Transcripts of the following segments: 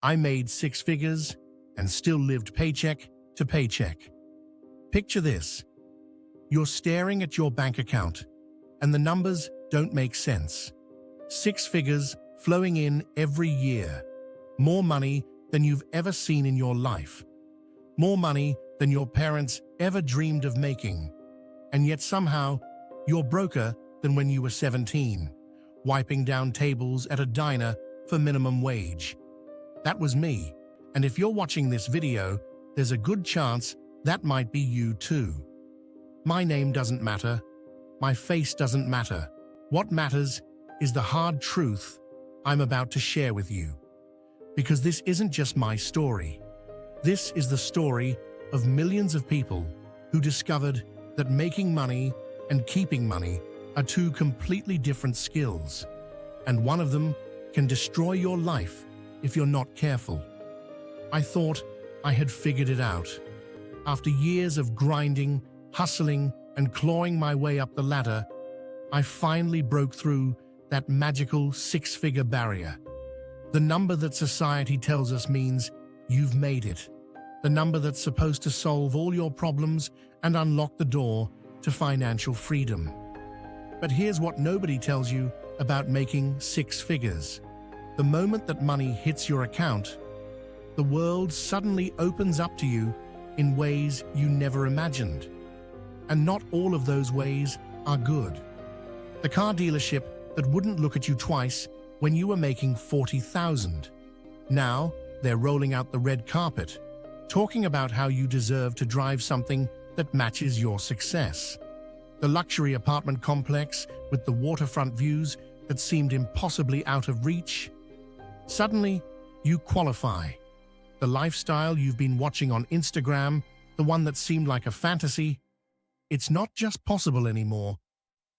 I made six figures and still lived paycheck to paycheck. Picture this. You're staring at your bank account, and the numbers don't make sense. Six figures flowing in every year. More money than you've ever seen in your life. More money than your parents ever dreamed of making. And yet somehow, you're broker than when you were 17, wiping down tables at a diner for minimum wage. That was me, and if you're watching this video, there's a good chance that might be you too. My name doesn't matter. My face doesn't matter. What matters is the hard truth I'm about to share with you. Because this isn't just my story. This is the story of millions of people who discovered that making money and keeping money are two completely different skills, and one of them can destroy your life if you're not careful. I thought I had figured it out. After years of grinding, hustling, and clawing my way up the ladder, I finally broke through that magical six-figure barrier. The number that society tells us means you've made it. The number that's supposed to solve all your problems and unlock the door to financial freedom. But here's what nobody tells you about making six figures. The moment that money hits your account, the world suddenly opens up to you in ways you never imagined. And not all of those ways are good. The car dealership that wouldn't look at you twice when you were making $40,000. Now, they're rolling out the red carpet, talking about how you deserve to drive something that matches your success. The luxury apartment complex with the waterfront views that seemed impossibly out of reach. Suddenly, you qualify. The lifestyle you've been watching on Instagram, the one that seemed like a fantasy, it's not just possible anymore,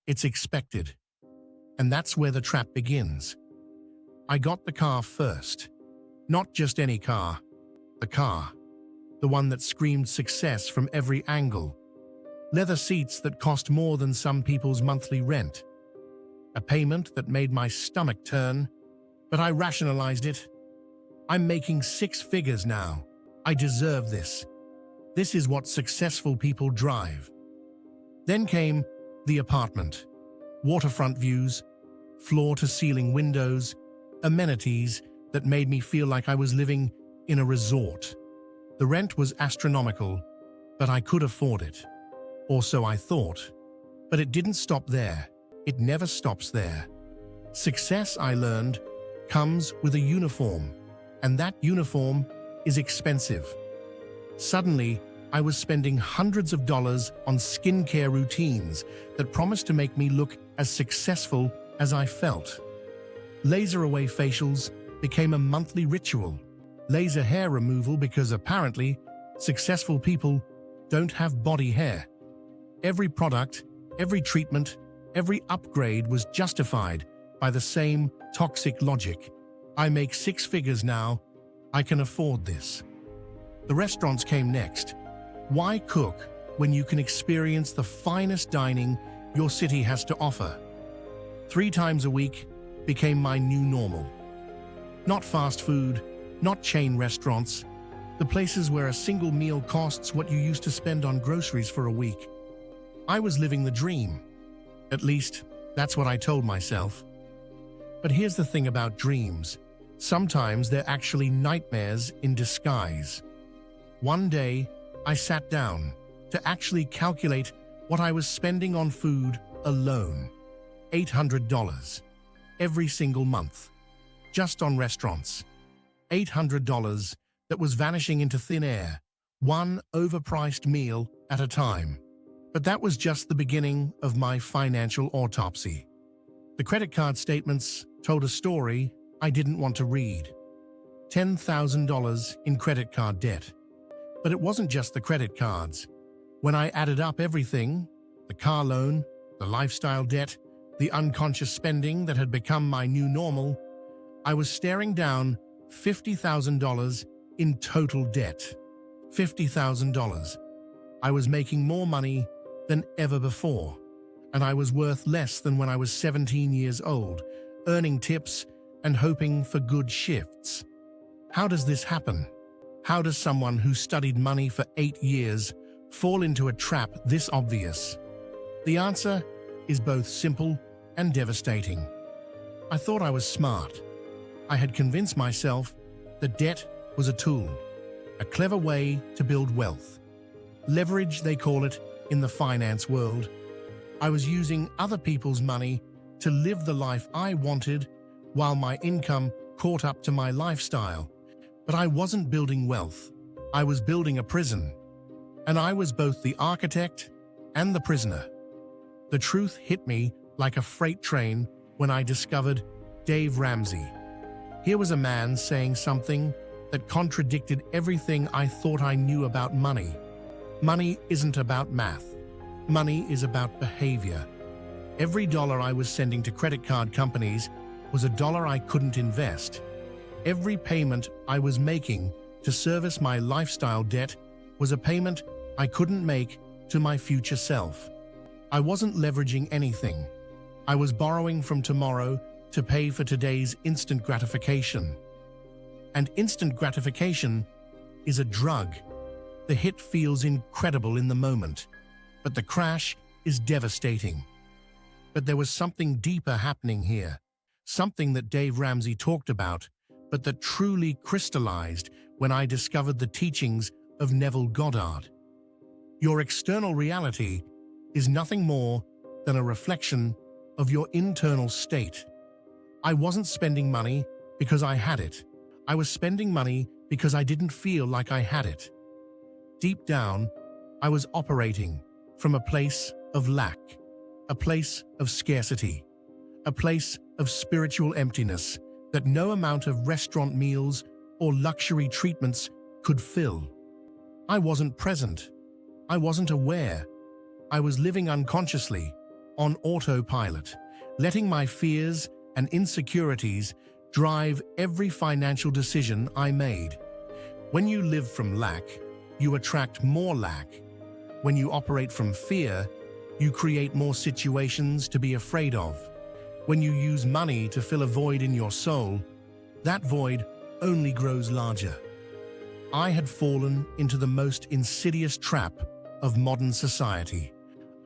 it's expected. And that's where the trap begins. I got the car first. Not just any car. The car. The one that screamed success from every angle. Leather seats that cost more than some people's monthly rent. A payment that made my stomach turn, but I rationalized it. I'm making six figures now. I deserve this. This is what successful people drive. Then came the apartment. Waterfront views, floor-to-ceiling windows, amenities that made me feel like I was living in a resort. The rent was astronomical, but I could afford it. Or so I thought. But it didn't stop there. It never stops there. Success, I learned, comes with a uniform, and that uniform is expensive. Suddenly, I was spending hundreds of dollars on skincare routines that promised to make me look as successful as I felt. Laser-away facials became a monthly ritual. Laser hair removal because apparently, successful people don't have body hair. Every product, every treatment, every upgrade was justified by the same toxic logic. I make six figures now. I can afford this. The restaurants came next. Why cook when you can experience the finest dining your city has to offer? 3 times a week became my new normal. Not fast food, not chain restaurants, the places where a single meal costs what you used to spend on groceries for a week. I was living the dream. At least, that's what I told myself. But here's the thing about dreams. Sometimes they're actually nightmares in disguise. One day, I sat down to actually calculate what I was spending on food alone. $800 every single month, just on restaurants. $800 that was vanishing into thin air, one overpriced meal at a time. But that was just the beginning of my financial autopsy. The credit card statements told a story I didn't want to read. $10,000 in credit card debt. But it wasn't just the credit cards. When I added up everything, the car loan, the lifestyle debt, the unconscious spending that had become my new normal, I was staring down $50,000 in total debt. $50,000. I was making more money than ever before, and I was worth less than when I was 17 years old, earning tips and hoping for good shifts. How does this happen? How does someone who studied money for 8 years fall into a trap this obvious? The answer is both simple and devastating. I thought I was smart. I had convinced myself that debt was a tool, a clever way to build wealth. Leverage, they call it in the finance world. I was using other people's money to live the life I wanted while my income caught up to my lifestyle. But I wasn't building wealth. I was building a prison. And I was both the architect and the prisoner. The truth hit me like a freight train when I discovered Dave Ramsey. Here was a man saying something that contradicted everything I thought I knew about money. Money isn't about math. Money is about behavior. Every dollar I was sending to credit card companies was a dollar I couldn't invest. Every payment I was making to service my lifestyle debt was a payment I couldn't make to my future self. I wasn't leveraging anything. I was borrowing from tomorrow to pay for today's instant gratification. And instant gratification is a drug. The hit feels incredible in the moment, but the crash is devastating. But there was something deeper happening here, something that Dave Ramsey talked about, but that truly crystallized when I discovered the teachings of Neville Goddard. Your external reality is nothing more than a reflection of your internal state. I wasn't spending money because I had it. I was spending money because I didn't feel like I had it. Deep down, I was operating from a place of lack, a place of scarcity, a place of spiritual emptiness that no amount of restaurant meals or luxury treatments could fill. I wasn't present. I wasn't aware. I was living unconsciously, on autopilot, letting my fears and insecurities drive every financial decision I made. When you live from lack, you attract more lack. When you operate from fear, you create more situations to be afraid of. When you use money to fill a void in your soul, that void only grows larger. I had fallen into the most insidious trap of modern society.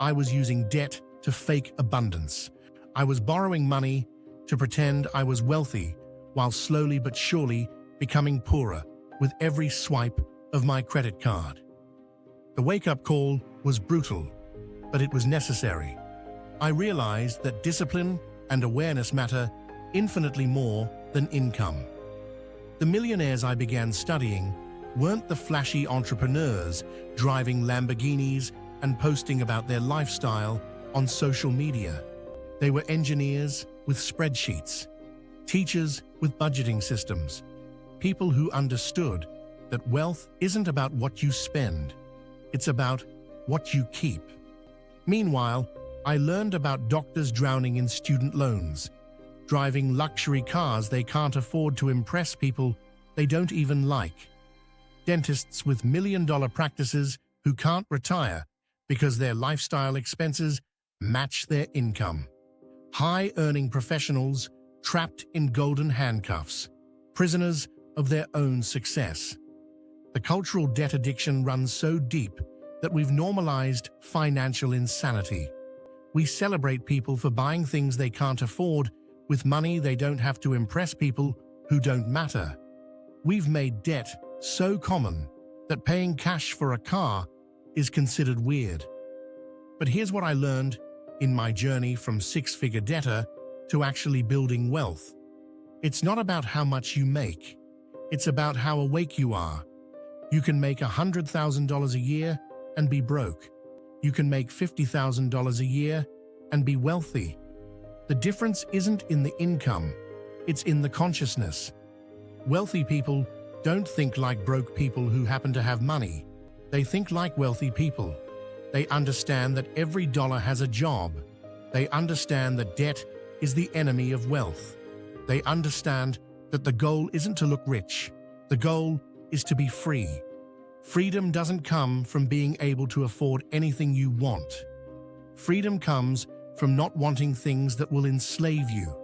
I was using debt to fake abundance. I was borrowing money to pretend I was wealthy, while slowly but surely becoming poorer with every swipe of my credit card. The wake-up call was brutal, but it was necessary. I realized that discipline and awareness matter infinitely more than income. The millionaires I began studying weren't the flashy entrepreneurs driving Lamborghinis and posting about their lifestyle on social media. They were engineers with spreadsheets, teachers with budgeting systems, people who understood that wealth isn't about what you spend, it's about what you keep. Meanwhile, I learned about doctors drowning in student loans, driving luxury cars they can't afford to impress people they don't even like, dentists with million-dollar practices who can't retire because their lifestyle expenses match their income, high-earning professionals trapped in golden handcuffs, prisoners of their own success. The cultural debt addiction runs so deep that we've normalized financial insanity. We celebrate people for buying things they can't afford with money they don't have to impress people who don't matter. We've made debt so common that paying cash for a car is considered weird. But here's what I learned in my journey from six-figure debtor to actually building wealth. It's not about how much you make. It's about how awake you are. You can make $100,000 a year and be broke. You can make $50,000 a year and be wealthy. The difference isn't in the income, it's in the consciousness. Wealthy people don't think like broke people who happen to have money. They think like wealthy people. They understand that every dollar has a job. They understand that debt is the enemy of wealth. They understand that the goal isn't to look rich. The goal is to be free. Freedom doesn't come from being able to afford anything you want. Freedom comes from not wanting things that will enslave you.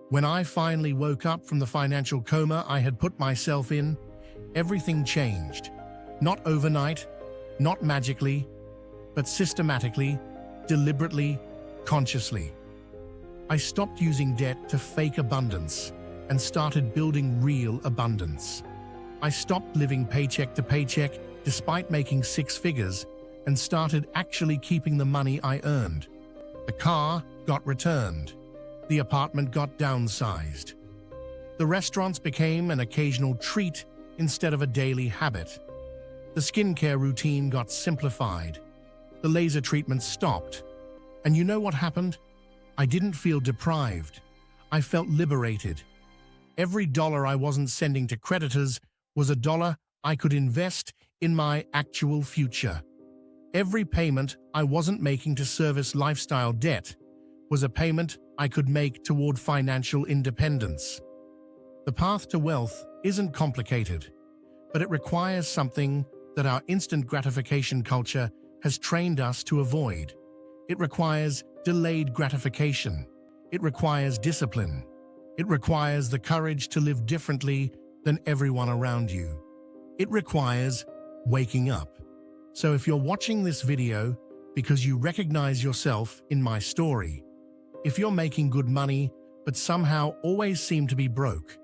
When I finally woke up from the financial coma I had put myself in, everything changed. Not overnight, not magically, but systematically, deliberately, consciously. I stopped using debt to fake abundance and started building real abundance. I stopped living paycheck to paycheck despite making six figures and started actually keeping the money I earned. The car got returned. The apartment got downsized. The restaurants became an occasional treat instead of a daily habit. The skincare routine got simplified. The laser treatment stopped. And you know what happened? I didn't feel deprived. I felt liberated. Every dollar I wasn't sending to creditors was a dollar I could invest in my actual future. Every payment I wasn't making to service lifestyle debt was a payment I could make toward financial independence. The path to wealth isn't complicated, but it requires something that our instant gratification culture has trained us to avoid. It requires delayed gratification. It requires discipline. It requires the courage to live differently than everyone around you. It requires waking up. So if you're watching this video because you recognize yourself in my story, if you're making good money but somehow always seem to be broke,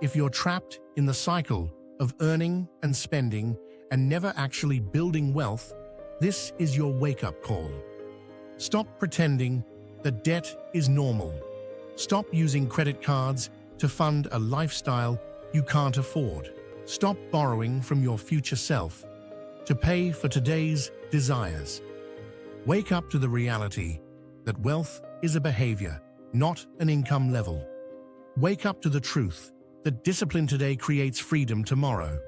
if you're trapped in the cycle of earning and spending and never actually building wealth, this is your wake-up call. Stop pretending that debt is normal. Stop using credit cards to fund a lifestyle you can't afford. Stop borrowing from your future self to pay for today's desires. Wake up to the reality that wealth is a behavior, not an income level. Wake up to the truth that discipline today creates freedom tomorrow.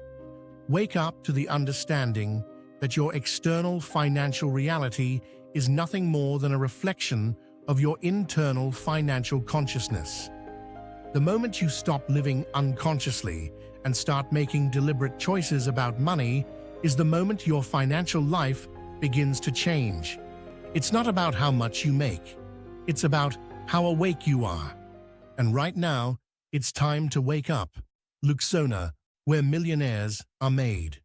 Wake up to the understanding that your external financial reality is nothing more than a reflection of your internal financial consciousness. The moment you stop living unconsciously and start making deliberate choices about money is the moment your financial life begins to change. It's not about how much you make. It's about how awake you are. And right now, it's time to wake up. Luxona, where millionaires are made.